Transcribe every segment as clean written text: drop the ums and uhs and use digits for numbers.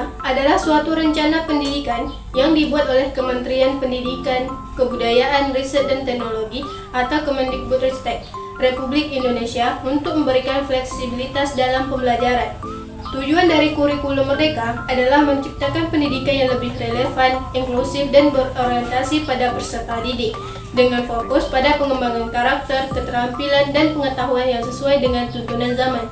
Merdeka adalah suatu rencana pendidikan yang dibuat oleh Kementerian Pendidikan, Kebudayaan, Riset dan Teknologi atau Kemendikbudristek Republik Indonesia untuk memberikan fleksibilitas dalam pembelajaran. Tujuan dari kurikulum Merdeka adalah menciptakan pendidikan yang lebih relevan, inklusif, dan berorientasi pada peserta didik, dengan fokus pada pengembangan karakter, keterampilan, dan pengetahuan yang sesuai dengan tuntunan zaman.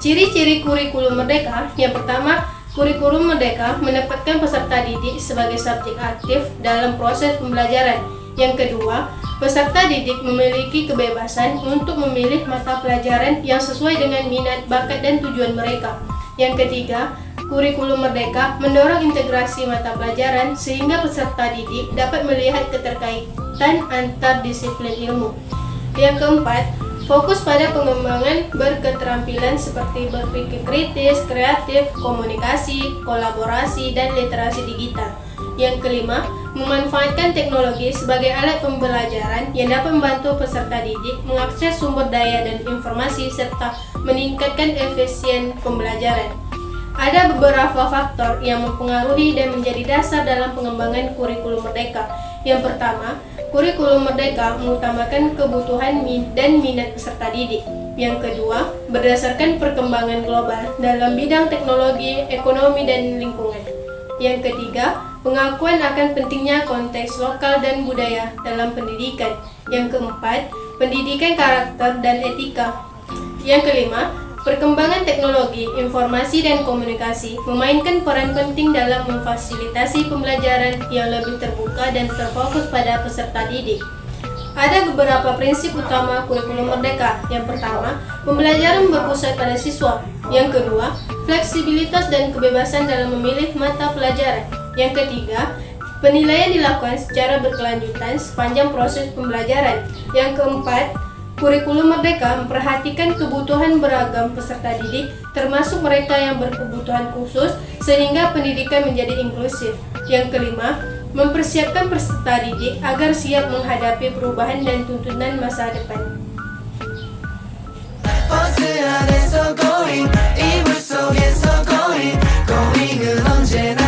Ciri-ciri kurikulum Merdeka: yang pertama, kurikulum Merdeka menempatkan peserta didik sebagai subjek aktif dalam proses pembelajaran. Yang kedua, peserta didik memiliki kebebasan untuk memilih mata pelajaran yang sesuai dengan minat, bakat, dan tujuan mereka. Yang ketiga, kurikulum Merdeka mendorong integrasi mata pelajaran sehingga peserta didik dapat melihat keterkaitan antar disiplin ilmu. Yang keempat, fokus pada pengembangan berketerampilan seperti berpikir kritis, kreatif, komunikasi, kolaborasi, dan literasi digital. Yang kelima, memanfaatkan teknologi sebagai alat pembelajaran yang dapat membantu peserta didik mengakses sumber daya dan informasi serta meningkatkan efisien pembelajaran. Ada beberapa faktor yang mempengaruhi dan menjadi dasar dalam pengembangan kurikulum Merdeka. Yang pertama, kurikulum Merdeka mengutamakan kebutuhan dan minat peserta didik. Yang kedua, berdasarkan perkembangan global dalam bidang teknologi, ekonomi, dan lingkungan. Yang ketiga, pengakuan akan pentingnya konteks lokal dan budaya dalam pendidikan. Yang keempat, pendidikan karakter dan etika. Yang kelima, perkembangan teknologi, informasi, dan komunikasi memainkan peran penting dalam memfasilitasi pembelajaran yang lebih terbuka dan terfokus pada peserta didik. Ada beberapa prinsip utama kurikulum Merdeka. Yang pertama, pembelajaran berpusat pada siswa. Yang kedua, fleksibilitas dan kebebasan dalam memilih mata pelajaran. Yang ketiga, penilaian dilakukan secara berkelanjutan sepanjang proses pembelajaran. Yang keempat, kurikulum Merdeka memperhatikan kebutuhan beragam peserta didik, termasuk mereka yang berkebutuhan khusus, sehingga pendidikan menjadi inklusif. Yang kelima, mempersiapkan peserta didik agar siap menghadapi perubahan dan tuntunan masa depan. 버스 안에서 going, 이불 속에서 going, going은 언제나